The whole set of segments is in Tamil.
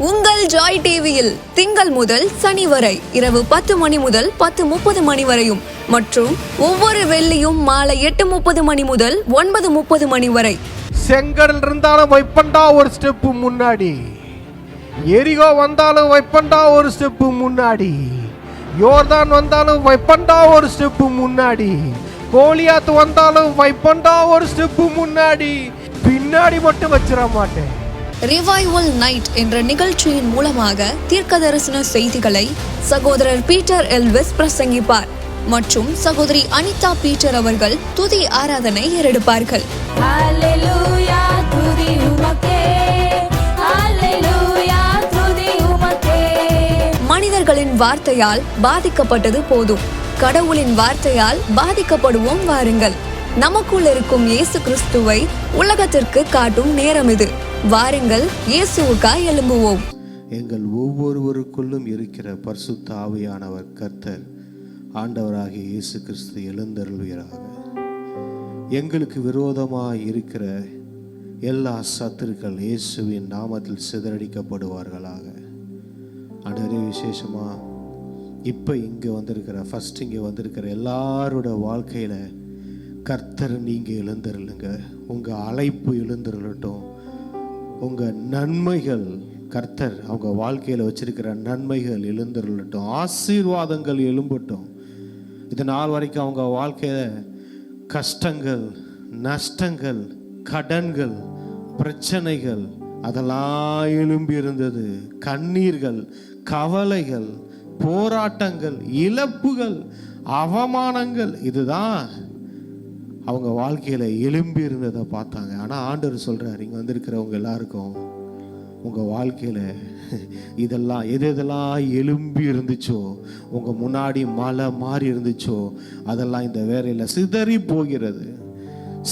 உங்கள் ஜாய் டிவியில் திங்கள் முதல் சனி வரை இரவு 10 மணி முதல் 10:30 மணி வரையும் மற்றும் ஒவ்வொரு வெள்ளியும் மாலை 8:30 மணி முதல் 9:30 மணி வரை. செங்கடல் இருந்தாலும் வைப்பண்டா ஒரு ஸ்டெப்பு முன்னாடி, எரிகோ வந்தாலும் வைப்பண்டா ஒரு ஸ்டெப்பு முன்னாடி, யோர்தான் வந்தாலும் வைப்பண்டா ஒரு ஸ்டெப்பு முன்னாடி, கோலியாத்து வந்தாலும் வைப்பண்டா ஒரு ஸ்டெப்பு முன்னாடி, பின்னாடி மட்டும் வச்சிட மாட்டேன். ரிவைவல் நைட் என்ற நிகழ்ச்சியின் மூலமாக தீர்க்க தரிசன செய்திகளை சகோதரர் பீட்டர் எல்விஸ் பிரசங்கிப்பார் மற்றும் சகோதரி அனிதா பீட்டர் அவர்கள் துதி ஆராதனை ஏறெடுப்பார்கள். மனிதர்களின் வார்த்தையால் பாதிக்கப்பட்டது போதும், கடவுளின் வார்த்தையால் பாதிக்கப்படுவோம் வாருங்கள். நமக்குள் இருக்கும் இயேசு கிறிஸ்துவை உலகத்திற்கு காட்டும் நேரம் இது. வாருங்கள், இயேசுவுக்காய் எழும்புவோம். எங்கள் ஒவ்வொருவருக்குள்ளும் இருக்கிற பரிசுத்த ஆவியானவர் கர்த்தர் ஆண்டவராகிய இயேசு கிறிஸ்து எழுந்தருள்வீராக. எங்களுக்கு விரோதமாய் இருக்கிற எல்லா சத்துருக்கள் இயேசுவின் நாமத்தில் சிதறடிக்கப்படுவார்களாக. ஆண்டவரே, விசேஷமா இப்போ இங்கே வந்திருக்கிற எல்லாரோட வாழ்க்கையில் கர்த்தர் நீங்கள் எழுந்தருளுங்க. உங்கள் அழைப்பு எழுந்தருளட்டும். உங்கள் நன்மைகள் கர்த்தர் அவங்க வாழ்க்கையில் வச்சிருக்கிற நன்மைகள் எழுந்தருளட்டும். ஆசீர்வாதங்கள் எழும்பட்டும். இது நாள் வரைக்கும் அவங்க வாழ்க்கையில் கஷ்டங்கள், நஷ்டங்கள், கடன்கள், பிரச்சனைகள் அதெல்லாம் எழும்பி இருந்தது. கண்ணீர்கள், கவலைகள், போராட்டங்கள், இழப்புகள், அவமானங்கள், இதுதான் அவங்க வாழ்க்கையில் எழும்பி இருந்ததை பார்த்தாங்க. ஆனால் ஆண்டவர் சொல்கிறார், இங்கே வந்திருக்கிறவங்க எல்லாருக்கும் உங்கள் வாழ்க்கையில் இதெல்லாம் எதெல்லாம் எழும்பி இருந்துச்சோ, உங்கள் முன்னாடி மலை மாறி இருந்துச்சோ, அதெல்லாம் இந்த வேலையில் சிதறி போகிறது.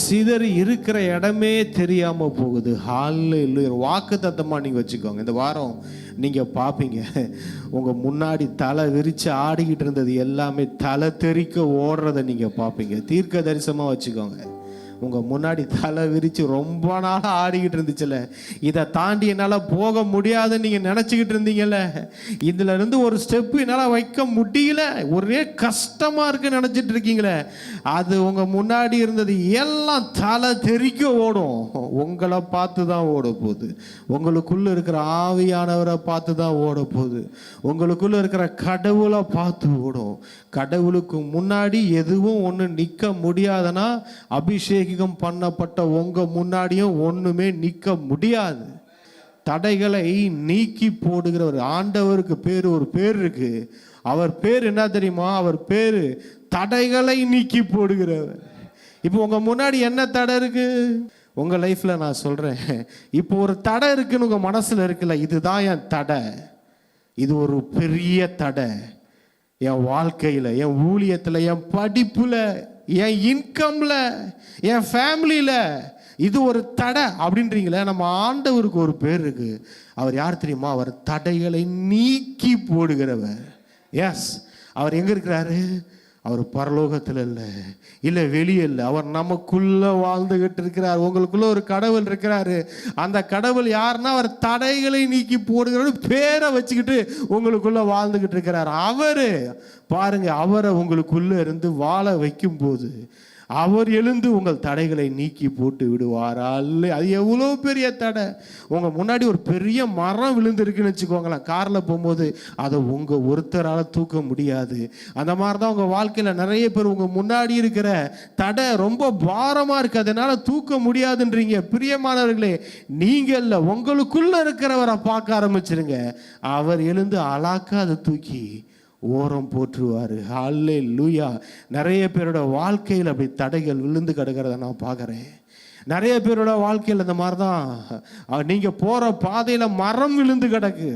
சிதறி இருக்கிற இடமே தெரியாமல் போகுது. ஹல்லேலூயா. வாக்கு தத்தமாக நீங்கள் வச்சுக்கோங்க. இந்த வாரம் நீங்கள் பார்ப்பீங்க, உங்கள் முன்னாடி தலை விரித்து ஆடிக்கிட்டு இருந்தது எல்லாமே தலை தெறிக்க ஓடுறதை நீங்கள் பார்ப்பீங்க. தீர்க்க தரிசனமாக வச்சுக்கோங்க. உங்கள் முன்னாடி தலை விரித்து ரொம்ப நாளாக ஆடிக்கிட்டு இருந்துச்சுல்ல, இதை தாண்டி என்னால் போக முடியாதுன்னு நீங்கள் நினச்சிக்கிட்டு இருந்தீங்கல்ல, இதில் இருந்து ஒரு ஸ்டெப்பு என்னால் வைக்க முடியல, ஒரே கஷ்டமாக இருக்குன்னு நினச்சிட்டு இருக்கீங்களே, அது உங்கள் முன்னாடி இருந்தது எல்லாம் தலை தெறிக்க ஓடும். உங்களை பார்த்து தான் ஓட போகுது. உங்களுக்குள்ளே இருக்கிற ஆவியானவரை பார்த்து தான் ஓட போகுது. உங்களுக்குள்ளே இருக்கிற கடவுளை பார்த்து ஓடும். கடவுளுக்கு முன்னாடி எதுவும் ஒன்று நிற்க முடியாதுன்னா அபிஷேகம் பண்ணப்பட்ட உங்க முன்னாடியும் ஒண்ணுமே நிற்க முடியாது. தடைகளை நீக்கி போடுகிறவர் ஆண்டவருக்கு ஒரு பேர் இருக்கு. அவர் பேர் என்ன தெரியுமா? அவர் பேரு தடைகளை நீக்கி போடுகிறவர். இப்போ உங்க முன்னாடி என்ன தடை இருக்கு உங்க லைஃப்ல? நான் சொல்றேன், இப்போ ஒரு தடை இருக்குன்னு உங்க மனசுல இருக்குல்ல, இதுதான் என் தடை. இது ஒரு பெரிய தடை. என் வாழ்க்கையில், என் ஊழியத்தில், என் படிப்புல, என் இன்கம்ல, என் ஃபேமிலியில் இது ஒரு தடை அப்படின்றீங்களே. நம்ம ஆண்டவருக்கு ஒரு பேர் இருக்கு. அவர் யார் தெரியுமா? அவர் தடைகளை நீக்கி போடுகிறவர். எஸ், அவர் எங்க இருக்கிறாரு? அவர் பரலோகத்தில் இல்லை வெளியே இல்லை, அவர் நமக்குள்ள வாழ்ந்துகிட்டு இருக்கிறார். உங்களுக்குள்ள ஒரு கடவுள் இருக்கிறாரு. அந்த கடவுள் யாருன்னா, அவர் தடைகளை நீக்கி போடுகிற பேரை வச்சுக்கிட்டு உங்களுக்குள்ள வாழ்ந்துகிட்டு இருக்கிறார். அவரு பாருங்க, அவரை உங்களுக்குள்ள இருந்து வாழ வைக்கும் போது அவர் எழுந்து உங்கள் தடைகளை நீக்கி போட்டு விடுவார். அல்ல, அது எவ்வளோ பெரிய தடை. உங்கள் முன்னாடி ஒரு பெரிய மரம் விழுந்துருக்குன்னு வச்சுக்கோங்களேன், காரில் போகும்போது அதை உங்கள் ஒருத்தரால் தூக்க முடியாது. அந்த மாதிரி தான் உங்கள் வாழ்க்கையில் நிறைய பேர் உங்கள் முன்னாடி இருக்கிற தடை ரொம்ப பாரமாக இருக்குது, அதனால் தூக்க முடியாதுன்றீங்க. பிரியமானவர்களே, நீங்கள் இல்லை, உங்களுக்குள்ளே இருக்கிறவரை பார்க்க ஆரம்பிச்சிருங்க. அவர் எழுந்து அழாக்கா அதை தூக்கி ஓரம் போற்றுவார். ஹல்லேலூயா. நிறைய பேரோட வாழ்க்கையில் அப்படி தடைகள் விழுந்து கிடக்கிறத நான் பார்க்குறேன். நிறைய பேரோட வாழ்க்கையில் இந்த மாதிரி தான். நீங்கள் போகிற பாதையில் மரம் விழுந்து கிடக்கு.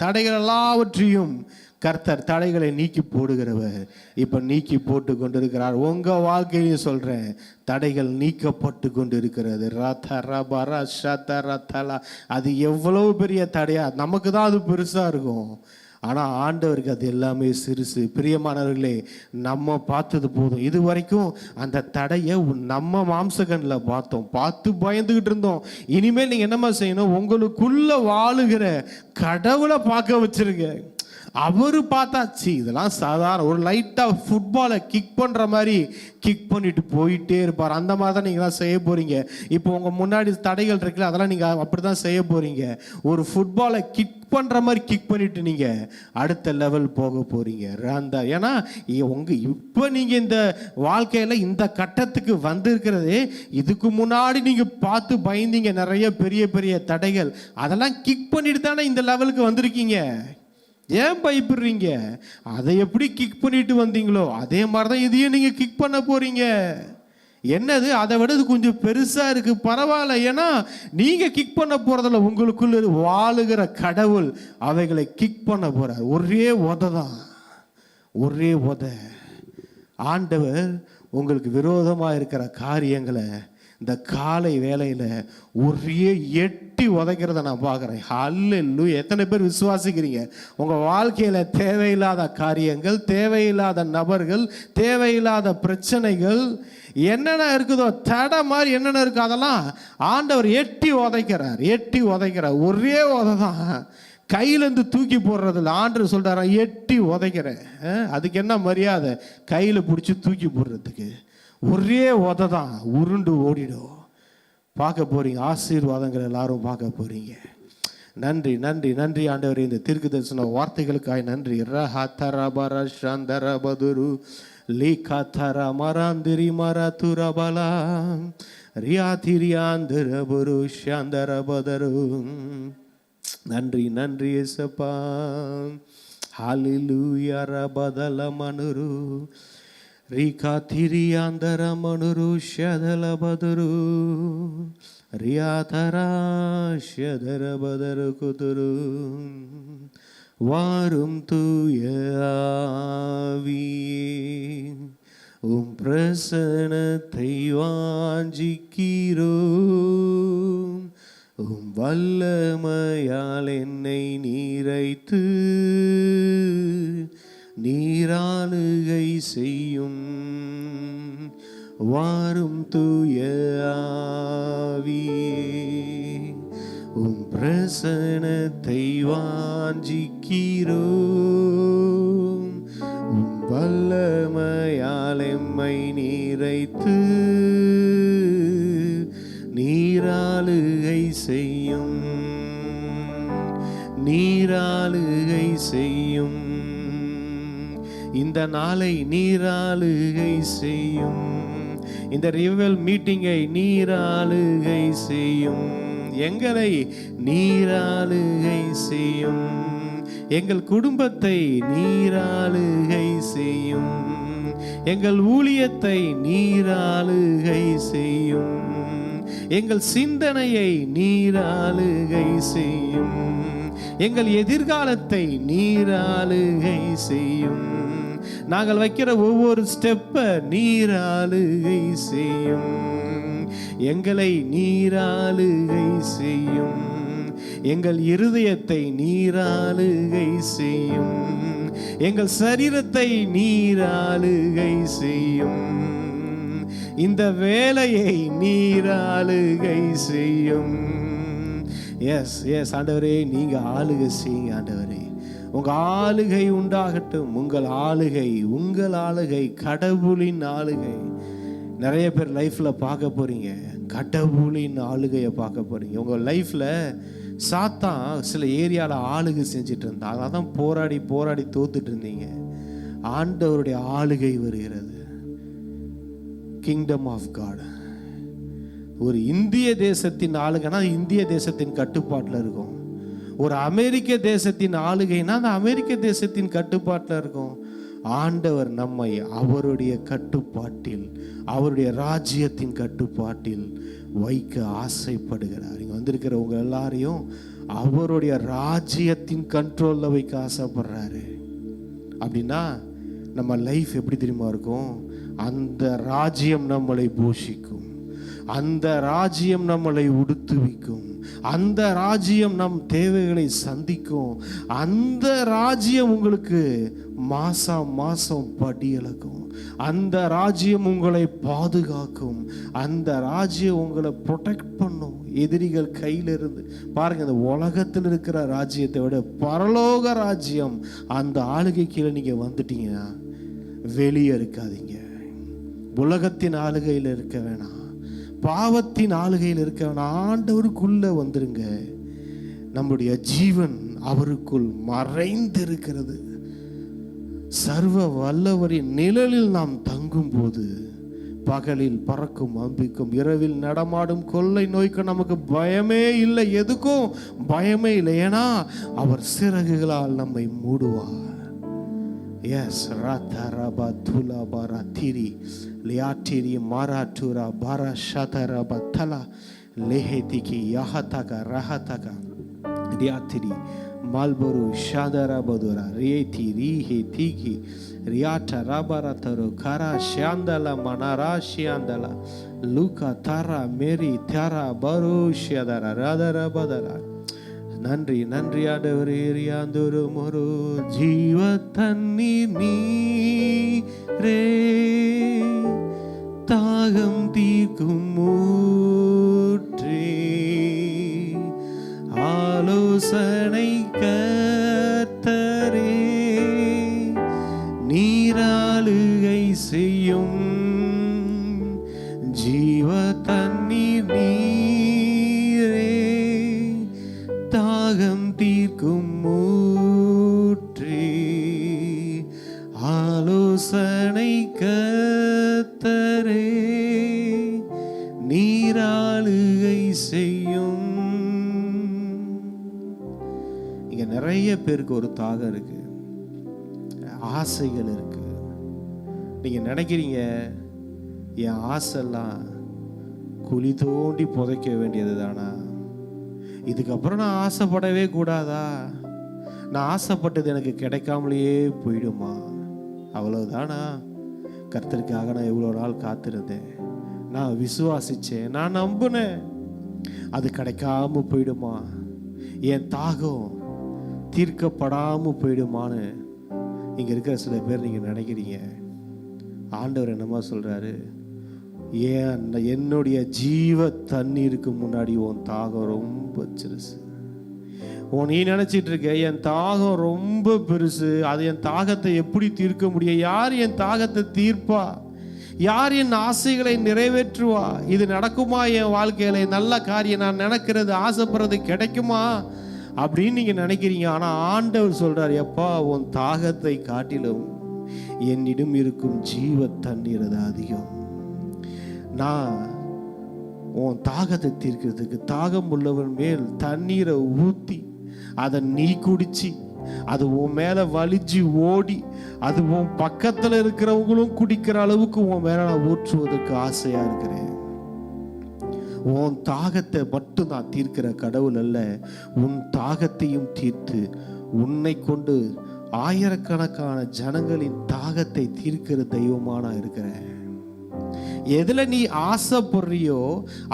தடைகள் எல்லாவற்றையும் கர்த்தர் தடைகளை நீக்கி போடுகிறவர். இப்போ நீக்கி போட்டு கொண்டு இருக்கிறார். உங்கள் வாழ்க்கையிலையும் சொல்கிறேன், தடைகள் நீக்கப்பட்டு கொண்டு இருக்கிறது. அது எவ்வளவு பெரிய தடையா நமக்கு தான் அது பெருசாக இருக்கும். ஆனால் ஆண்டவருக்கு அது எல்லாமே சிறுசு. பிரியமானவர்களே, நம்ம பார்த்தது போதும். இது வரைக்கும் அந்த தடையை நம்ம மாம்சகனில் பார்த்து பயந்துக்கிட்டு இருந்தோம். இனிமேல் நீங்கள் என்னமா செய்யணும்? உங்களுக்குள்ள வாழுகிற கடவுளை பார்க்க வச்சிருங்க. அவரு பார்த்தாச்சு, இதெல்லாம் சாதாரண ஒரு லைட்டாக ஃபுட்பாலை கிக் பண்ணுற மாதிரி கிக் பண்ணிட்டு போயிட்டே இருப்பார். அந்த மாதிரி தான் நீங்களாம் செய்ய போகிறீங்க. இப்போ உங்கள் முன்னாடி தடைகள் இருக்குல்ல, அதெல்லாம் நீங்கள் அப்படி தான் செய்ய போகிறீங்க. ஒரு ஃபுட்பாலை கிக் பண்ணுற மாதிரி கிக் பண்ணிட்டு நீங்கள் அடுத்த லெவல் போக போகிறீங்க. ஏன்னா இப்போ நீங்கள் இந்த வாழ்க்கையில் இந்த கட்டத்துக்கு வந்திருக்கிறதே, இதுக்கு முன்னாடி நீங்கள் பார்த்து பயந்தீங்க நிறைய பெரிய பெரிய தடைகள், அதெல்லாம் கிக் பண்ணிட்டு தானே இந்த லெவலுக்கு வந்திருக்கீங்க. ஏன் பயப்படுறீங்க? அதை எப்படி கிக் பண்ணிட்டு வந்தீங்களோ அதே மாதிரி தான் இதையும் நீங்கள் கிக் பண்ண போறீங்க. என்னது, அதை விட இது கொஞ்சம் பெருசா இருக்கு, பரவாயில்ல. ஏன்னா நீங்க கிக் பண்ண போறதில்ல, உங்களுக்குள்ள வாழுகிற கடவுள் அவைகளை கிக் பண்ண போறார். ஒரே உதை தான், ஒரே உதை. ஆண்டவர் உங்களுக்கு விரோதமாக இருக்கிற காரியங்களை இந்த காலை வேளையில் ஒரே எட்டி உதைக்கிறத நான் பார்க்குறேன். ஹல்லேலூயா. எத்தனை பேர் விசுவாசிக்கிறீங்க? உங்கள் வாழ்க்கையில் தேவையில்லாத காரியங்கள், தேவையில்லாத நபர்கள், தேவையில்லாத பிரச்சனைகள் என்னென்ன இருக்குதோ, தடை மாதிரி என்னென்ன இருக்கோ, அதெல்லாம் ஆண்டவர் எட்டி உதைக்கிறார். ஒரே உதை தான், கையிலேருந்து தூக்கி போடுறதில்ல. ஆண்டவர் சொல்கிறாரா, எட்டி உதைக்கிறேன். அதுக்கு என்ன மரியாதை? கையில் பிடிச்சி தூக்கி போடுறதுக்கு ஒரே உதை தான், உருண்டு ஓடிடும். பார்க்க போறீங்க, ஆசீர்வாதங்கள் எல்லாரும் பார்க்க போறீங்க. நன்றி நன்றி நன்றி ஆண்டவரே, இந்த தீர்க்க தரிசன வார்த்தைகளுக்காய் நன்றி. ரஹதரபர சந்தரபதுரு லீகாதர மராந்திரி மரதுரபலா ரியாதிரியாந்தரபுரு சந்தரபதரு. நன்றி நன்றி இயேசுப்பா. ஹல்லேலூயா. ரபதல மனுரு ரிகா திரியாந்தர மனுரு ஷதல பதுரு ரியாதரா ஷதர பதரு குதுரு. வாரும் தூய ஆவியே, உம் பிரசனத்தை வாஞ்சிக்கிறோம். உம் வல்லமையால் என்னை நீரைத்து நீராளுகை செய்யும். வாரும் தூய ஆவியே, உம் பிரசனத்தை வாஞ்சிக்கிறோம். உம் வல்லமையால் எம்மை நீரைத்து நீராளுகை செய்யும். நீராளுகை செய்யும். இந்த நாளை நீராளுகை செய்யும். இந்த ரிவல் மீட்டிங்கை நீராளுகை செய்யும். எங்களை நீராளுகை செய்யும். எங்கள் குடும்பத்தை நீராளுகை செய்யும். எங்கள் ஊழியத்தை நீராளுகை செய்யும். எங்கள் சிந்தனையை நீராளுகை செய்யும். எங்கள் எதிர்காலத்தை நீராளுகை செய்யும். நாங்கள் வைக்கிற ஒவ்வொரு ஸ்டெப்பை நீராளுகை செய்யும். எங்களை நீராளுகை செய்யும். எங்கள் இருதயத்தை நீராளுகை செய்யும். எங்கள் சரீரத்தை நீராளுகை செய்யும். இந்த வேலையை நீராளுகை செய்யும். எஸ் எஸ் ஆண்டவரே, நீங்க ஆளுகை செய்யுங்க ஆண்டவரே. உங்க ஆளுகை உண்டாகட்டும். உங்கள் ஆளுகை கடவுளின் ஆளுகை. நிறைய பேர் லைஃப்ல பார்க்க போறீங்க, கடவுளின் ஆளுகையை பார்க்க போறீங்க. உங்க லைஃப்ல சாத்தான் சில ஏரியாவில் ஆளுகை செஞ்சுட்டு இருந்தா, அதான் போராடி போராடி தோத்துட்டு இருந்தீங்க. ஆண்டவருடைய ஆளுகை வருகிறது. Kingdom of God. ஒரு இந்திய தேசத்தின் ஆளுகைனா இந்திய தேசத்தின் கட்டுப்பாட்டில் இருக்கும். ஒரு அமெரிக்க தேசத்தின் ஆளுகைனா அந்த அமெரிக்க தேசத்தின் கட்டுப்பாட்டில் இருக்கும். ஆண்டவர் நம்மை அவருடைய கட்டுப்பாட்டில், அவருடைய ராஜ்யத்தின் கட்டுப்பாட்டில் வைக்க ஆசைப்படுகிறார். இங்கே வந்திருக்கிறவங்க எல்லாரையும் அவருடைய ராஜ்யத்தின் கண்ட்ரோலில் வைக்க ஆசைப்படுறாரு. அப்படின்னா நம்ம லைஃப் எப்படி தெரியுமா இருக்கும்? அந்த ராஜ்யம் நம்மளை போஷிக்கும். அந்த ராஜ்யம் நம்மளை உடுத்துவிக்கும். அந்த ராஜ்யம் நம் தேவைகளை சந்திக்கும். அந்த ராஜ்யம் உங்களுக்கு மாசம் மாசம் படியளக்கும். அந்த ராஜ்யம் உங்களை பாதுகாக்கும். அந்த ராஜ்யம் உங்களை ப்ரொடெக்ட் பண்ணும் எதிரிகள் கையிலிருந்து. பாருங்க, இந்த உலகத்தில் இருக்கிற ராஜ்யத்தை விட பரலோக ராஜ்யம், அந்த ஆளுகை கீழே நீங்க வந்துட்டீங்கன்னா வெளியே இருக்காதீங்க. உலகத்தின் ஆளுகையில் இருக்க வேணாம், பாவத்தின் ஆளுகையில் இருக்க வேணாம். ஆண்டவருக்குள்ள வந்துருங்க. நம்முடைய ஜீவன் அவருக்குள் மறைந்திருக்கிறது. சர்வ வல்லவரின் நிழலில் நாம் தங்கும் போது பகலில் பறக்கும் அம்பிக்கும் இரவில் நடமாடும் கொள்ளை நோய்க்கு நமக்கு பயமே இல்லை. எதுக்கும் பயமே இல்லை. ஏன்னா அவர் சிறகுகளால் நம்மை மூடுவார். எஸ் ராதரபா துலபா திரி லியாட்டிரி மாராட்டுரா பாரா ஷதரபா தலா லேஹேதிகி யஹதக ரஹதக ரியாத்திரி மால்பரு ஷாதரபதுரா ரேதி ரீஹே திகி ரியாட்ட ரபரதரு கரா ஷாந்தல மனரா ஷியாந்தல லூகா தாரா மேரி தாரா பரு ஷியதர ரதரபதரா. நன்றி நன்றி ஆண்டவரே. ரியாந்தொரு மொரு ஜீவ தண்ணீர் நீரே, தாகம் தீர்க்கும் ஊற்றே, ஆலோசனை கர்த்தரே, நீராளுகை செய்யும் ஜீவ தண்ணீர் நீரே, தாகம் தீர்க்கும் ஊற்றே, ஆலோசனை கர்த்தரே, நீராளுகை செய்யும். இங்க நிறைய பேருக்கு ஒரு தாகம் இருக்கு, ஆசைகள் இருக்கு. நீங்க நினைக்கிறீங்க என் ஆசைலாம் குழி தோண்டி புதைக்க வேண்டியது தானா? இதுக்கப்புறம் நான் ஆசைப்படவே கூடாதா? நான் ஆசைப்பட்டது எனக்கு கிடைக்காமலேயே போயிடுமா? அவ்வளவுதானா? கர்த்தருக்காக நான் எவ்வளோ நாள் காத்திருந்தேன், நான் விசுவாசிச்சேன், நான் நம்பினேன், அது கிடைக்காம போயிடுமா? என் தாகம் தீர்க்கப்படாம போயிடுமான்னு இங்க இருக்கிற சில பேர் நீங்க நினைக்கிறீங்க. ஆண்டவர் என்னமா சொல்றாரு? ஏன் என்னுடைய ஜீவ தண்ணீருக்கு முன்னாடி உன் தாகம் ரொம்ப சிறுசு. நீ நினைச்சிட்டு இருக்க என் தாகம் ரொம்ப பெருசு, அது என் தாகத்தை எப்படி தீர்க்க முடியும்? யார் என் தாகத்தை தீர்ப்பா? யார் என் ஆசைகளை நிறைவேற்றுவா? இது நடக்குமா என் வாழ்க்கையில? நல்ல காரியம் நான் நினைக்கிறது ஆசைப்படுறது கிடைக்குமா அப்படின்னு நீங்க நினைக்கிறீங்க. ஆனா ஆண்டவர் சொல்றாரு, எப்பா உன் தாகத்தை காட்டிலும் என்னிடம் இருக்கும் ஜீவ தண்ணீர் அது அதிகம். நான் உன் தாகத்தை தீர்க்கிறதுக்கு தாகம் உள்ளவன் மேல் தண்ணீரை ஊத்தி அதை நீ குடிச்சு அது உன் மேல வலிச்சு ஓடி அது உன் பக்கத்துல இருக்கிறவங்களும் குடிக்கிற அளவுக்கு உன் மேல நான் ஊற்றுவதற்கு ஆசையா இருக்கிறேன். உன் தாகத்தை மட்டும் நான் தீர்க்கிற கடவுள் அல்ல, உன் தாகத்தையும் தீர்த்து உன்னை கொண்டு ஆயிரக்கணக்கான ஜனங்களின் தாகத்தை தீர்க்கிற தெய்வமா நான் இருக்கிறேன். எதுல நீ ஆசைப்படுறியோ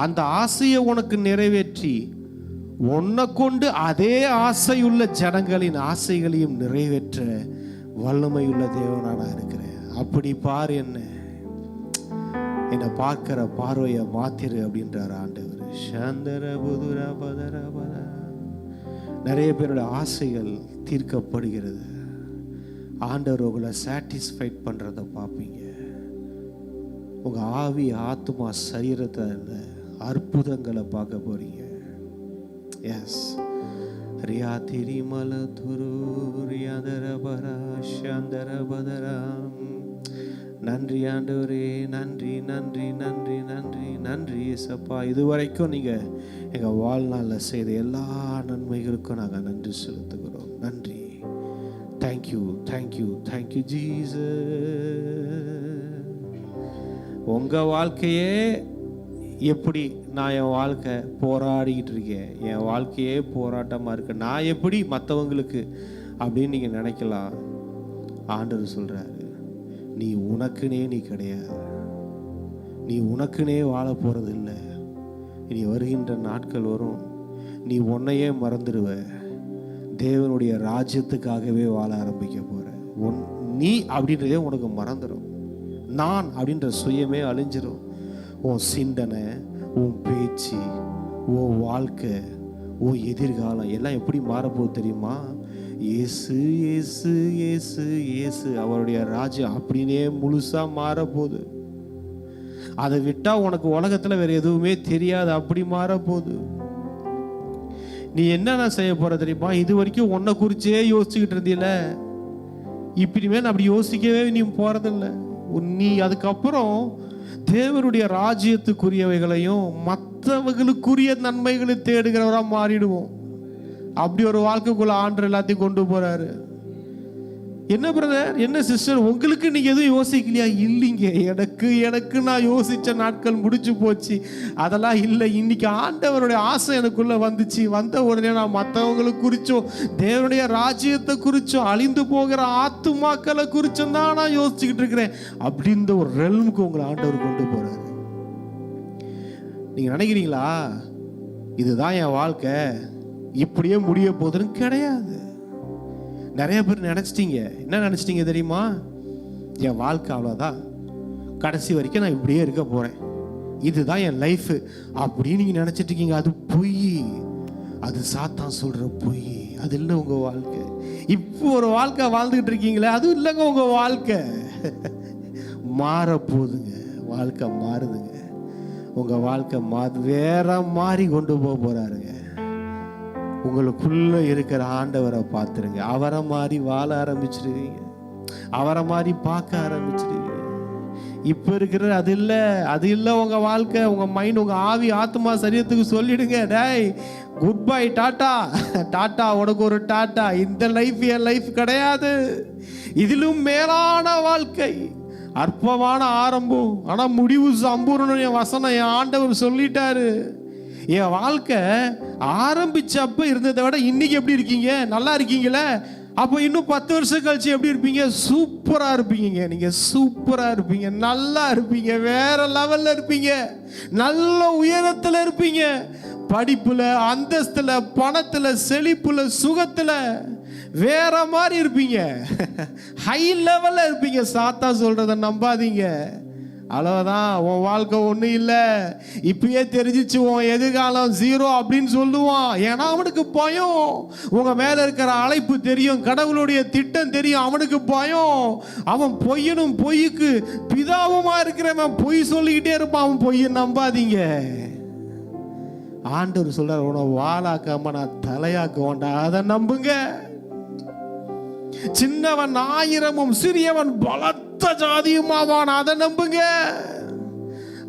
அந்த ஆசையை உனக்கு நிறைவேற்றி உன்னை கொண்டு அதே ஆசையுள்ள ஜனங்களின் ஆசைகளையும் நிறைவேற்ற வல்லமையுள்ள தேவனா நான் இருக்கிறேன். அப்படி பாரு, என்னை பார்க்கிற பார்வையை மாத்திரு அப்படின்றார் ஆண்டவர். நிறைய பேரோட ஆசைகள் தீர்க்கப்படுகிறது. ஆண்டவர் உங்களை சாட்டிஸ்ஃபைட் பண்றதை பார்ப்பீங்க. உங்க ஆவி ஆத்மா சரீரத்தில் அற்புதங்களை பார்க்க போறீங்க. எஸ் ரியா திரிமல துரு ரியாதரபரா ஷாந்தரபதரா. நன்றி ஆண்டவரே, நன்றி நன்றி நன்றி நன்றி நன்றி இயேசப்பா. இதுவரைக்கும் நீங்க எங்க வாழ்நாளில் செய்த எல்லா நன்மைகளுக்கும் நாங்கள் நன்றி செலுத்துகிறோம். நன்றி. Thank you thank you thank you Jesus. உங்க வாழ்க்கையே எப்படி நான் என் வாழ்க்கை போராடிக்கிட்டு இருக்கேன், என் வாழ்க்கையே போராட்டமா இருக்கு, நான் எப்படி மற்றவங்களுக்கு அப்படின்னு நீங்க நினைக்கலாம். ஆண்டவர் சொல்றாரு, நீ உனக்குனே நீ கிடையாது, நீ உனக்குனே வாழ போறது இல்லை. இனி வருகின்ற நாட்கள் வரும், நீ உன்னையே மறந்துடுவ. தேவனுடைய ராஜ்யத்துக்காகவே வாழ ஆரம்பிக்க போற. நீ அப்படின்றதே உனக்கு மறந்துடும். நான் அப்படின்ற சுயமே அழிஞ்சிடும். உன் சிந்தனை, உன் பேச்சு, உன் வாழ்க்கை, உன் எதிர்காலம் எல்லாம் எப்படி மாறப்போகுது தெரியுமா? இயேசு இயேசு இயேசு இயேசு, அவருடைய ராஜ்யம் அப்படின்னே முழுசா மாறப்போகுது. அதை விட்டா உனக்கு உலகத்துல வேற எதுவுமே தெரியாது, அப்படி மாறப்போகுது. நீ என்னென்ன செய்ய போற தெரியுமா? இது வரைக்கும் உன்னை குறிச்சே யோசிச்சுக்கிட்டு இருந்தீல, இப்படிமேல் அப்படி யோசிக்கவே நீ போறதில்லை. நீ அதுக்கப்புறம் தேவனுடைய ராஜ்யத்துக்குரியவைகளையும் மற்றவர்களுக்குரிய நன்மைகளை தேடுகிறவரா மாறிடுவோம். அப்படி ஒரு வாழ்க்கைக்குள்ள ஆண்டவர் எல்லாத்தையும் கொண்டு போறாரு. என்ன பிரதர், என்ன சிஸ்டர், உங்களுக்கு நீங்க எதுவும் யோசிக்கலையா? இல்லைங்க, எனக்கு நான் யோசிச்ச நாட்கள் முடிச்சு போச்சு, அதெல்லாம் இல்லை. இன்னைக்கு ஆண்டவருடைய ஆசை எனக்குள்ள வந்துச்சு. வந்த உடனே நான் மற்றவங்களுக்கு குறிச்சோம், தேவனுடைய ராஜ்யத்தை குறிச்சோம், அழிந்து போகிற ஆத்துமாக்களை குறிச்சும் தான் நான் யோசிச்சுக்கிட்டு இருக்கிறேன். அப்படின்ற ஒரு ரெல்முக்கு உங்களை ஆண்டவர் கொண்டு போறாரு. நீங்க நினைக்கிறீங்களா இதுதான் என் வாழ்க்கை, இப்படியே முடிய போகுதுன்னு? கிடையாது. நிறைய பேர் நினைச்சிட்டீங்க. என்ன நினைச்சிட்டீங்க தெரியுமா? என் வாழ்க்கை அவ்வளோதான், கடைசி வரைக்கும் நான் இப்படியே இருக்க போறேன், இதுதான் என் லைஃப் அப்படின்னு நீங்க நினைச்சிட்டு இருக்கீங்க. அது பொய். அது சாத்தான் சொல்ற பொய். அது இல்லை உங்க வாழ்க்கை. இப்போ ஒரு வாழ்க்கை வாழ்ந்துகிட்டு இருக்கீங்களே, அது இல்லைங்க உங்க வாழ்க்கை. மாற போகுதுங்க, வாழ்க்கை மாறுதுங்க. உங்க வாழ்க்கை வேற மாதிரி கொண்டு போறாருங்க. உங்களுக்குள்ள இருக்கிற ஆண்டவரை பார்த்துருங்க. அவரை மாதிரி வாழ ஆரம்பிச்சிருவீங்க, அவரை மாதிரி பார்க்க ஆரம்பிச்சிருவீங்க. இப்ப இருக்கிற அது இல்லை உங்க வாழ்க்கை. உங்க மைண்ட், உங்க ஆவி, ஆத்மா சரீரத்துக்கு சொல்லிடுங்க, டேய் குட் பை, டாட்டா டாட்டா, உனக்கு ஒரு டாட்டா. இந்த லைஃப் என் லைஃப் கிடையாது. இதிலும் மேலான வாழ்க்கை, அற்பமான ஆரம்பம், ஆனா முடிவு சம்பூர்ணம். என் வசனம், என் ஆண்டவர் சொல்லிட்டாரு. என் வாழ்க்கை ஆரம்பிச்சப்ப இருந்ததை விட இன்னைக்கு எப்படி இருக்கீங்க? நல்லா இருக்கீங்களே. அப்போ இன்னும் 10 வருஷம் கழிச்சு எப்படி இருப்பீங்க? சூப்பரா இருப்பீங்க. நீங்க சூப்பரா இருப்பீங்க, நல்லா இருப்பீங்க, வேற லெவல்ல இருப்பீங்க, நல்ல உயரத்துல இருப்பீங்க. படிப்புல, அந்தஸ்துல, பணத்துல, செழிப்புல, சுகத்துல வேற மாதிரி இருப்பீங்க. ஹை லெவல்ல இருப்பீங்க. சாத்தா சொல்றத நம்பாதீங்க. அவ்வளவுதான், உன் வாழ்க்கை ஒன்றும் இல்லை. இப்பயே தெரிஞ்சிச்சு உன் எதிர்காலம் 0 அப்படின்னு சொல்லுவான். ஏன்னா அவனுக்கு பயம். உங்க மேல இருக்கிற அழைப்பு தெரியும், கடவுளுடைய திட்டம் தெரியும். அவனுக்கு பயம். அவன் பொய்யனும், பொய்யுக்கு பிதாவுமா இருக்கிறவன் பொய் சொல்லிக்கிட்டே இருப்பான். அவன் பொய்யை நம்பாதீங்க. ஆண்டவர் சொல்றார், உன வாளாக்காம நான் தலையாக்க வேண்டாம், அதை நம்புங்க. சின்னவன் 1000 சிறியவன் பலத்த ஜாதியுமாவான், அதை நம்புங்க.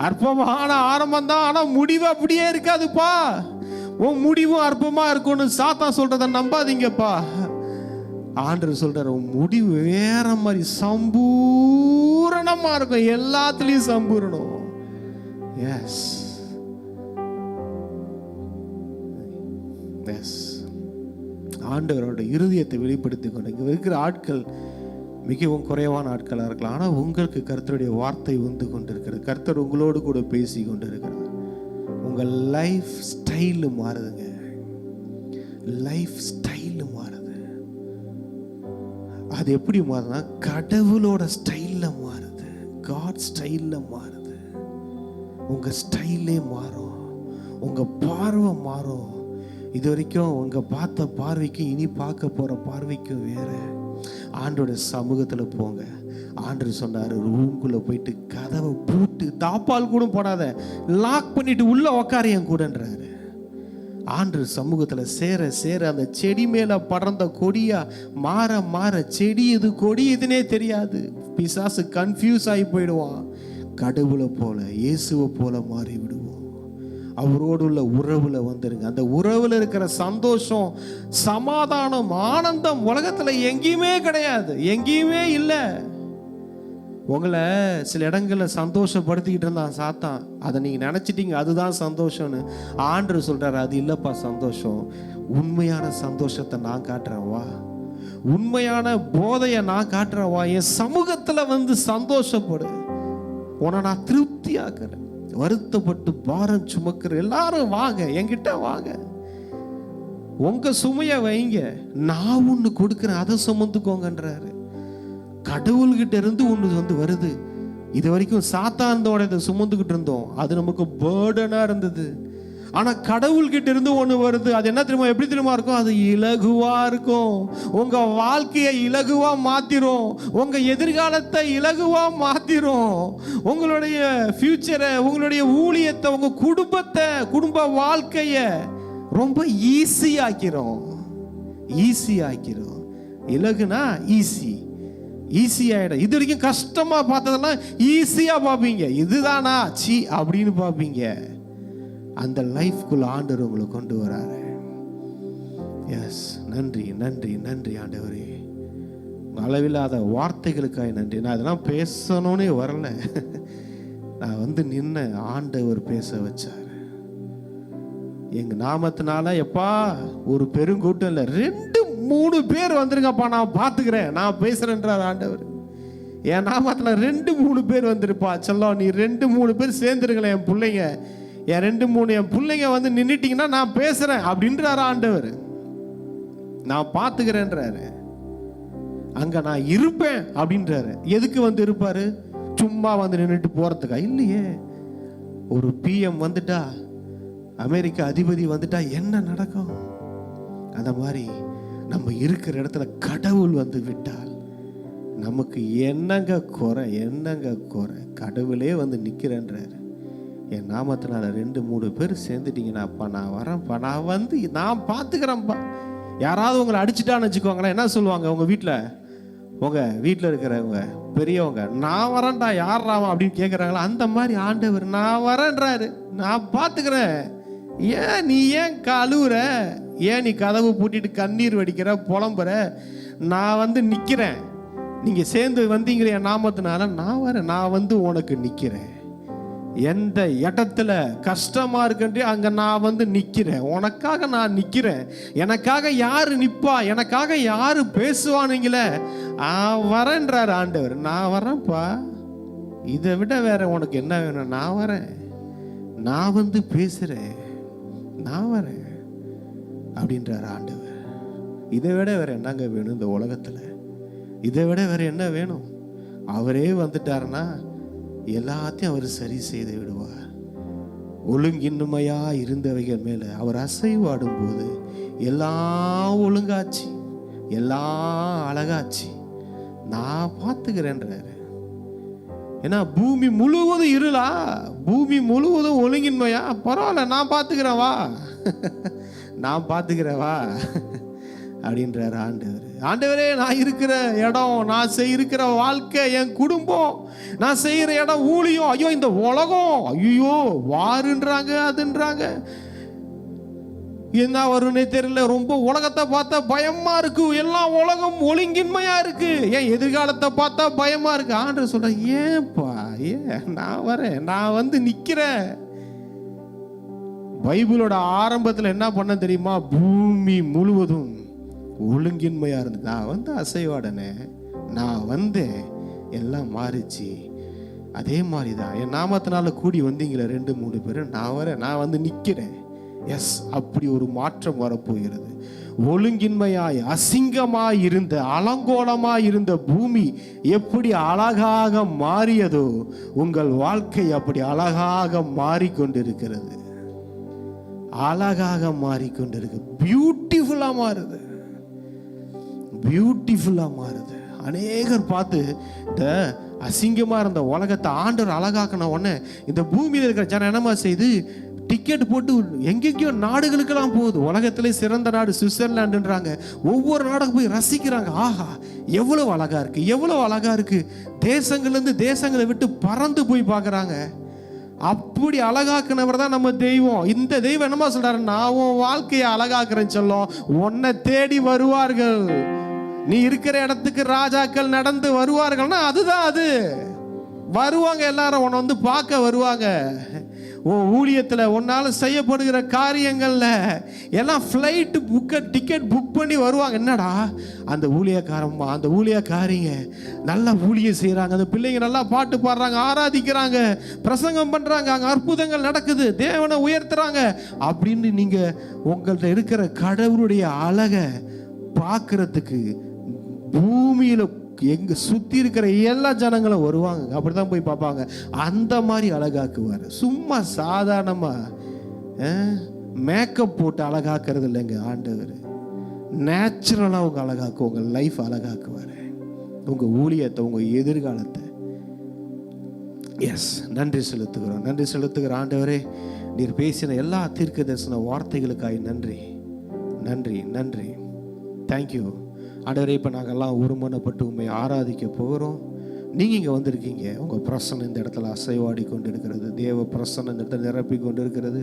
அற்பமான ஆரம்பம் தான், ஆனா முடிவு அப்படியே இருக்காதுப்பா. உன் முடிவும் அற்பமா இருக்கும்னு சாத்தா சொல்றத நம்பாதீங்கப்பா. ஆண்டவர் சொல்றாரு, உன் முடிவு வேற மாதிரி சம்பூரணமா இருக்கும், எல்லாத்துலயும் சம்பூரணம். எஸ் எஸ், ஆண்டவரோட இருதயத்தை வெளிப்படுத்தி கொண்டு. இங்கே இருக்கிற ஆட்கள் மிகவும் குறைவான ஆட்களாக இருக்கலாம், ஆனால் உங்களுக்கு கர்த்தருடைய வார்த்தை வந்து கொண்டிருக்கிறது. கர்த்தர் உங்களோடு கூட பேசி கொண்டு இருக்கிறார். உங்கள் லைஃப் ஸ்டைல் மாறுதுங்க. லைஃப் ஸ்டைல் மாறுது. அது எப்படி மாறுதுன்னா, கடவுளோட ஸ்டைலில் மாறுது, காட் ஸ்டைலில் மாறுது. உங்கள் ஸ்டைலே மாறும், உங்கள் பார்வை மாறும். இது வரைக்கும் உங்க பார்த்த பார்வைக்கும் இனி பார்க்க போற பார்வைக்கும் வேற. ஆண்டோட சமூகத்துல போங்க. ஆண்டவர் சொன்னாரு, ரூம்குள்ள போயிட்டு கதவை பூட்டு, தாப்பால் கூட போடாத, லாக் பண்ணிட்டு உள்ள உக்கார என் கூடன்றாரு. ஆண்டவர் சமூகத்துல சேர சேர அந்த செடி மேல படர்ந்த கொடியா மாற மாற, செடி எது கொடி எதுனே தெரியாது. பிசாசு கன்ஃபியூஸ் ஆகி போயிடுவான். கடவுளை போல, இயேசுவை போல மாறி விடுவோம். அவரோடு உள்ள உறவுல வந்துருங்க. அந்த உறவுல இருக்கிற சந்தோஷம், சமாதானம், ஆனந்தம் உலகத்துல எங்கேயுமே கிடையாது, எங்கேயுமே இல்லை. உங்களை சில இடங்கள்ல சந்தோஷப்படுத்திக்கிட்டு இருந்தான் சாத்தான். அதை நீங்க நினைச்சிட்டீங்க அதுதான் சந்தோஷம்னு. ஆண்டவர் சொல்றாரு, அது இல்லப்பா சந்தோஷம். உண்மையான சந்தோஷத்தை நான் காட்டுறேன் வா, உண்மையான போதையை நான் காட்டுறேன் வா, என் சமூகத்துல வந்து சந்தோஷப்படு, உன்னை நான் திருப்தி ஆக்குறேன். வருத்தப்பட்டு பாரம் சுமக்கிற எல்லாரும் வாங்க, என்கிட்ட வாங்க. உங்க சுமையை வைங்க, நான் ஒன்று கொடுக்குறேன், அதை சுமந்துக்கோங்கன்றாரு. கடவுள்கிட்ட இருந்து ஒன்று வருது. இது வரைக்கும் சாத்தானோட இதை சுமந்துக்கிட்டு இருந்தோம், அது நமக்கு பேர்டனா இருந்தது. ஆனா கடவுள்கிட்ட இருந்து ஒன்று வருது, அது என்ன தெரியுமா, எப்படி தெரியுமா இருக்கும், அது இலகுவா இருக்கும். உங்க வாழ்க்கையை இலகுவா மாத்திரும், உங்க எதிர்காலத்தை இலகுவா மாத்திரும், உங்களுடைய ஃபியூச்சரை, உங்களுடைய ஊழியத்தை, உங்க குடும்பத்தை, குடும்ப வாழ்க்கைய ரொம்ப ஈஸியாக்கிறோம். இலகுனா ஈஸியாயிடும். இது வரைக்கும் கஷ்டமா பார்த்ததெல்லாம் ஈஸியா பார்ப்பீங்க. இதுதானா சி அப்படின்னு பார்ப்பீங்க. அந்த லைஃப்குள்ள ஆண்டவர் உங்களை கொண்டு வராரு. எஸ், நன்றி நன்றி நன்றி ஆண்டவரே. அளவில்லாத வார்த்தைகளுக்காக நன்றி. நான் அதெல்லாம் பேசணும்னே வரல, நான் நின்ன ஆண்டவர் பேச வச்சார். எங்க நாமத்தினால எப்பா ஒரு பெருங்கூட்டம் இல்லை, 2-3 பேர் வந்துருங்கப்பா, நான் பார்த்துக்கிறேன், நான் பேசுறேன்றார் ஆண்டவர். என் நாமத்துல 2-3 பேர் வந்துருப்பா செல்லம், நீ 2-3 பேர் சேர்ந்துருங்களேன், என் பிள்ளைங்க, என் 2-3 என் பிள்ளைங்க நின்னுட்டீங்கன்னா நான் பேசுறேன் அப்படின்றாரு ஆண்டவர். நான் பார்த்துக்கிறேன்றாரு. அங்க நான் இருப்பேன் அப்படின்றாரு. எதுக்கு இருப்பாரு? சும்மா நின்றுட்டு போறதுக்கா? இல்லையே. ஒரு பிஎம் வந்துட்டா, அமெரிக்கா அதிபதி வந்துட்டா என்ன நடக்கும்? அந்த மாதிரி நம்ம இருக்கிற இடத்துல கடவுள் விட்டால் நமக்கு என்னங்க குறை? கடவுளே நிக்கிறேன்றாரு. என் நாமத்தினால 2-3 பேர் சேர்ந்துட்டீங்கன்னாப்பா நான் வரேன்ப்பா, நான் பார்த்துக்கிறேன்ப்பா. யாராவது உங்களை அடிச்சுட்டான்னு வச்சுக்கோங்களேன், என்ன சொல்லுவாங்க உங்க வீட்டில் இருக்கிறவங்க பெரியவங்க, நான் வரேன்டா, யார் ராவா அப்படின்னு கேட்குறாங்களா? அந்த மாதிரி ஆண்டவர் நான் வரேன்றாரு, நான் பார்த்துக்கிறேன். ஏன் கழுவுற? ஏன் நீ கதவு பூட்டிட்டு கண்ணீர் வடிக்கிற, புலம்புற? நான் நிக்கிறேன். நீங்க சேர்ந்து வந்தீங்கிற என் நாமத்தினால நான் வரேன். நான் உனக்கு நிக்கிறேன். எந்த இடத்துல கஷ்டமா இருக்குன்றே அங்க நான் நிக்கிறேன். உனக்காக நான் நிக்கிறேன். எனக்காக யாரு நிப்பா, எனக்காக யாரு பேசுவானுங்களே, வரேன்றாரு ஆண்டவர். நான் வரேன்ப்பா, இதை விட வேற உனக்கு என்ன வேணும்? நான் வரேன், நான் பேசுறேன், நான் வரேன் அப்படின்றார் ஆண்டவர். இதை விட வேற என்னங்க வேணும் இந்த உலகத்துல? இதை விட வேற என்ன வேணும்? அவரே வந்துட்டாருன்னா எல்லாத்தையும் அவர் சரி செய்து விடுவார். ஒழுங்கின்மையா இருந்தவைகள் மேல அவர் அசைவாடும் போது எல்லாம் ஒழுங்காச்சு, எல்லாம் அழகாச்சு, நான் பார்த்துக்கிறேன்றாரு. ஏன்னா பூமி முழுவதும் இருளா, பூமி முழுவதும் ஒழுங்கின்மையா, பரவாயில்ல நான் பார்த்துக்கிறேன் வா, நான் பார்த்துக்கிறேன் வா அப்படின்றார் ஆண்டவர். ஆண்டவரே, நான் இருக்கிற இடம், நான் இருக்கிற வாழ்க்கை, என் குடும்பம், நான் செய்யற இடம், ஊழியம், ஐயோ இந்த உலகம், ஐயோ வாருன்றாங்க, அதுன்றாங்க, என்ன வரும்னே தெரியல, ரொம்ப உலகத்தை பார்த்தா பயமா இருக்கு, எல்லாம் உலகம் ஒழுங்கின்மையா இருக்கு, என் எதிர்காலத்தை பார்த்தா பயமா இருக்கு. ஆண்டவர் சொல்ற, ஏன்பா, நான் வரேன், நான் நிக்கிறேன். பைபிளோட ஆரம்பத்தில் என்ன பண்ண தெரியுமா? பூமி முழுவதும் ஒழுங்கின்மையா இருந்து நான் அசைவாடனே, நான் வந்தேன், எல்லாம் மாறிச்சு. அதே மாதிரிதான் என் நாமத்தினால கூடி வந்தீங்களே 2-3 பேர், நான் வரேன், நான் நிக்கிறேன். எஸ், அப்படி ஒரு மாற்றம் வரப்போகிறது. ஒழுங்கின்மையாய் அசிங்கமாய் இருந்த, அலங்கோலமாய் இருந்த பூமி எப்படி அழகாக மாறியதோ, உங்கள் வாழ்க்கை அப்படி அழகாக மாறிக்கொண்டிருக்கிறது. அழகாக மாறிக்கொண்டிருக்கு, பியூட்டிஃபுல்லா மாறுது, பியூட்டிஃபுல்லா மாறுது. அநேகர் பார்த்து இந்த அசிங்கமா இருந்த உலகத்தை ஆண்டவர் அழகாக்கின உடனே இந்த பூமியில் இருக்கிற ஜனம் என்னமா செய்து டிக்கெட் போட்டு எங்கெங்கயோ நாடுகளுக்கெல்லாம் போகுது. உலகத்திலே சிறந்த நாடு சுவிட்சர்லாண்டுன்றாங்க. ஒவ்வொரு நாடுக்கு போய் ரசிக்கிறாங்க. ஆஹா, எவ்வளவு அழகா இருக்கு, எவ்வளவு அழகா இருக்கு. தேசங்கள்லேருந்து தேசங்களை விட்டு பறந்து போய் பார்க்குறாங்க. அப்படி அழகாக்குனவர் தான் நம்ம தெய்வம். இந்த தெய்வம் என்னமா சொல்றாரு? நான் உன் வாழ்க்கையை அழகாக்குறேன்னு சொல்லும், உன்னை தேடி வருவார்கள். நீ இருக்கிற இடத்துக்கு ராஜாக்கள் நடந்து வருவார்கள்னா அதுதான் அது. வருவாங்க, எல்லாரும் உன்னை பார்க்க வருவாங்க. உன் ஊழியத்தில் உன்னால் செய்யப்படுகிற காரியங்களில் எல்லாம் ஃப்ளைட்டு டிக்கெட் புக் பண்ணி வருவாங்க. என்னடா அந்த ஊழியக்காரம்மா அந்த ஊழியக்காரிங்க நல்லா ஊழியம் செய்கிறாங்க, அந்த பிள்ளைங்க நல்லா பாட்டு பாடுறாங்க, ஆராதிக்கிறாங்க, பிரசங்கம் பண்ணுறாங்க, அங்கே அற்புதங்கள் நடக்குது, தேவனை உயர்த்துறாங்க அப்படின்னு நீங்கள் உங்கள்கிட்ட இருக்கிற கடவுளுடைய அழகை பார்க்கறதுக்கு பூமியில் எங்க சுற்றி இருக்கிற எல்லா ஜனங்களும் வருவாங்க. அப்படி தான் போய் பார்ப்பாங்க. அந்த மாதிரி அழகாக்குவார். சும்மா சாதாரணமாக மேக்கப் போட்டு அழகாக்குறது இல்லைங்க ஆண்டவர். நேச்சுரலாக உங்கள் அழகாக்கு, உங்கள் லைஃப் அழகாக்குவார், உங்கள் ஊழியத்தை, உங்கள் எதிர்காலத்தை. எஸ், நன்றி செலுத்துகிறோம், நன்றி செலுத்துகிற ஆண்டவரே. நீர் பேசின எல்லா தீர்க்க தரிசன வார்த்தைகளுக்காய் நன்றி, நன்றி, நன்றி. தேங்க்யூ ஆண்டவரே. இப்போ நாங்கள்லாம் ஒருமனப்பட்டு உண்மை ஆராதிக்க போகிறோம். நீங்கள் இங்கே வந்திருக்கீங்க, உங்கள் பிரசன்னம் இந்த இடத்துல அசைவாடி கொண்டு இருக்கிறது, தேவ பிரசன்னம் இந்த இடத்துல நிரப்பி கொண்டு இருக்கிறது,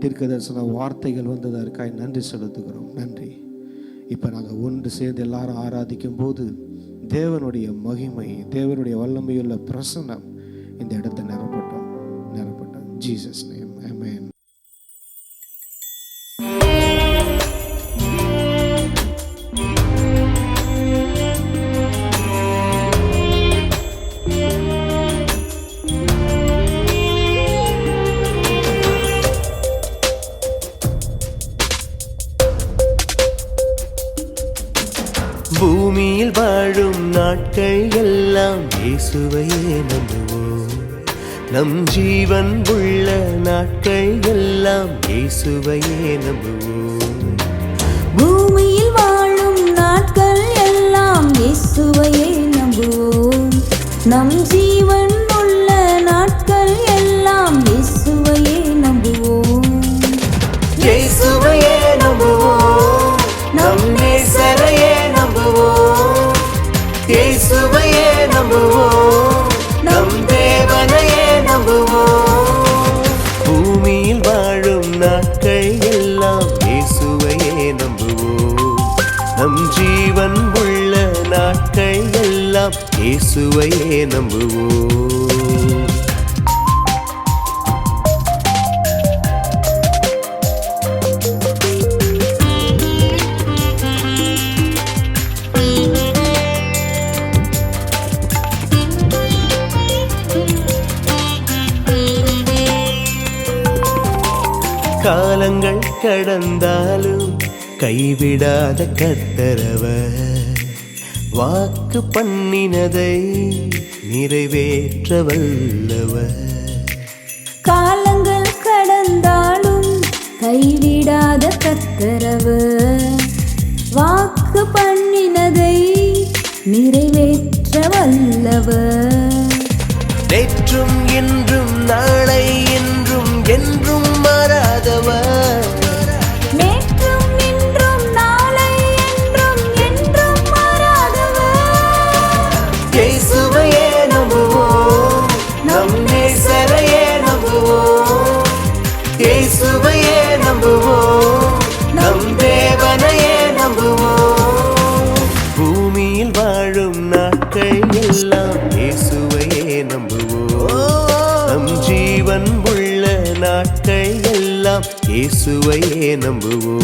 தீர்க்க தரிசன வார்த்தைகள் வந்ததற்காக நன்றி செலுத்துகிறோம். நன்றி. இப்போ நாங்கள் ஒன்று சேர்ந்து எல்லாரும் ஆராதிக்கும் போது தேவனுடைய மகிமை, தேவனுடைய வல்லமையுள்ள பிரசன்னம் இந்த இடத்தை நிரப்பட்டோம். ஜீசஸ் நேம், ஆமென். பூமியில் வாழும் நாட்கள் எல்லாம் இயேசுவையே நம்புவோம். நம் ஜீவன் உள்ள நாட்கள் எல்லாம் இயேசுவையே நம்புவோம். பூமியில் வாழும் நாட்கள் எல்லாம் இயேசுவையே நம்புவோம். நம் ஜீவன் உள்ள நாட்கள் எல்லாம் இயேசுவையே நம்புவோம். இயேசுவையே நம்புவோம், நம் நேசரையே நம்புவோம். இயேசுவையே நம்புவோம், நம் தேவனையே நம்புவோம். பூமியில் வாழும் நாட்கள் எல்லாம் இயேசுவையே நம்புவோம். நம் ஜீவன் உள்ள நாட்கள் எல்லாம் இயேசுவையே நம்புவோம். காலங்கள் கடந்தாலும் கைவிடாத கர்த்தரவர், வாக்கு பண்ணினதை நிறைவேற்ற வல்லவர். காலங்கள் கடந்தாலும் கைவிடாத கர்த்தரவர், வாக்கு பண்ணினதை நிறைவேற்ற வல்லவர். நேற்றும் இன்றும் நாளை என்றும் என்றும் மாறாதவர். நேற்றும் இன்றும் நாளை என்றும் என்றும் மாறாதவர். இயேசுவையே நம்புவோம், நம் நேசரையே நம்புவோம். இயேசுவையே நம்புவோம், நம் தேவனையே நம்புவோம். பூமியில் வாழும் நாட்கள் எல்லாம் இயேசுவையே நம்புவோம். நம் ஜீவன் உள்ள நாட்கள் எல்லாம் இயேசுவையே நம்புவோம்.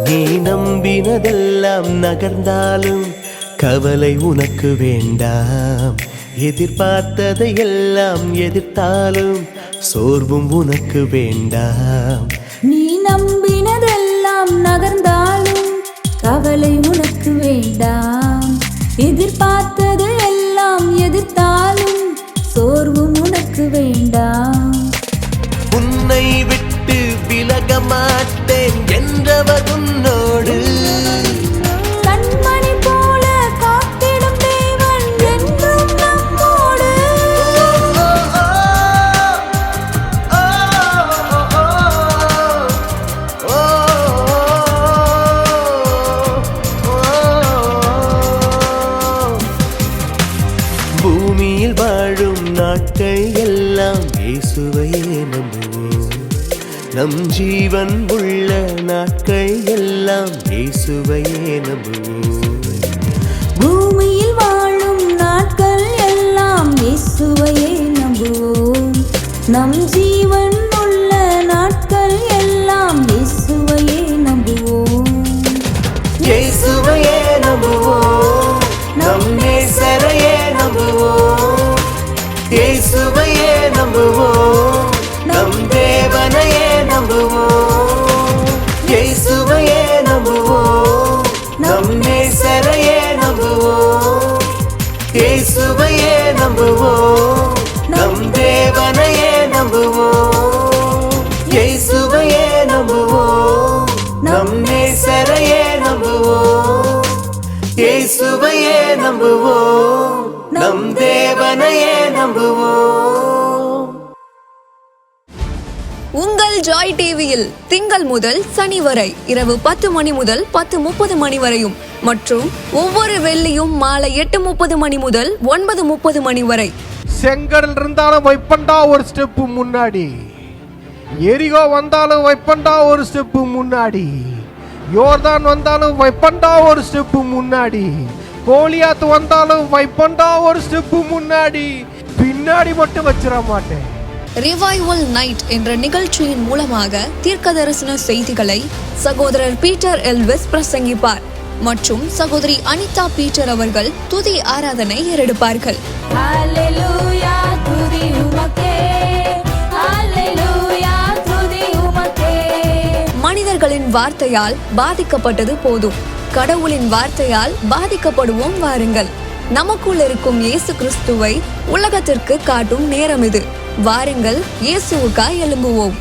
நீ நம்பினதெல்லாம் நகர்ந்தாலும் கவலை உனக்கு வேண்டாம். எதிர்பார்த்ததை எல்லாம் எதிர்த்தாலும் சோர்வும் உனக்கு வேண்டாம். நீ நம்பினதெல்லாம் நகர்ந்தாலும் கவலை உனக்கு வேண்டாம். எதிர்பார்த்தது எல்லாம் எதிர்த்தாலும் சோர்வும் உனக்கு வேண்டாம். உன்னை விட்டு விலக மாட்டேன் என்றவர் உன்னோடு. கண்மணி போல காத்திடும் தேவன் என்றும் நம்மோடு. இயேசுவையே நம்புவோம். நம் ஜீவன் உள்ள நாட்கள் எல்லாம் இயேசுவையே நம்புவோம். பூமியில் வாழும் நாட்கள் எல்லாம் இயேசுவையே நம்புவோம். நம் ஜீவன் உள்ள நாட்கள் எல்லாம் இயேசுவையே நம்புவோம். இயேசுவையே நம்புவோம். நம் நேசரையே நம்புவோம். இயேசுவையே நம்புவோம். நம் தேவனையே நம்புவோம். இயேசுவையே நம்புவோம். நம் நேசரையே நம்புவோம். இயேசுவையே நம்புவோம். நம் தேவனையே நம்புவோம். இயேசுவையே நம்புவோம். நம் நேசரையே நம்புவோம். இயேசுவையே நம்புவோம். நம் தேவனையே நம்புவோம். உங்கள் ஜாய் டிவியில் திங்கள் முதல் சனி வரை இரவு 10 மணி முதல் 10:30 மணி வரையும் மற்றும் ஒவ்வொரு வெள்ளியும் மாலை 8:30 மணி முதல் 9:30 மணி வரை. செங்கடல் இருந்தாலும் வைப்பண்டா ஒரு ஸ்டெப்பு முன்னாடி. எரிகோ வந்தாலும் வைப்பண்டா ஒரு ஸ்டெப்பு முன்னாடி. யோர்தான் வந்தாலும் வைப்பண்டா ஒரு ஸ்டெப்பு முன்னாடி. கோலியாத்து வந்தாலும் வைப்பண்டா ஒரு ஸ்டெப்பு முன்னாடி. பின்னாடி மட்டும் வச்சிட மாட்டேன். ரிவைவல் நைட் என்ற நிகழ்ச்சியின் மூலமாக தீர்க்க தரிசன செய்திகளை சகோதரர் பீட்டர் எல்விஸ் பிரசங்கிப்பார் மற்றும் சகோதரி அனிதா பீட்டர் அவர்கள் துதி ஆராதனை ஏறெடுப்பார்கள். ஹல்லேலூயா துதி உமக்கே. ஹல்லேலூயா துதி உமக்கே. மனிதர்களின் வார்த்தையால் பாதிக்கப்பட்டது போதும், கடவுளின் வார்த்தையால் பாதிக்கப்படுவோம் வாருங்கள். நமக்குள் இருக்கும் இயேசு கிறிஸ்துவை உலகத்திற்கு காட்டும் நேரம் இது. வாருங்கள், இயேசுவுக்காய் எழும்புவோம்.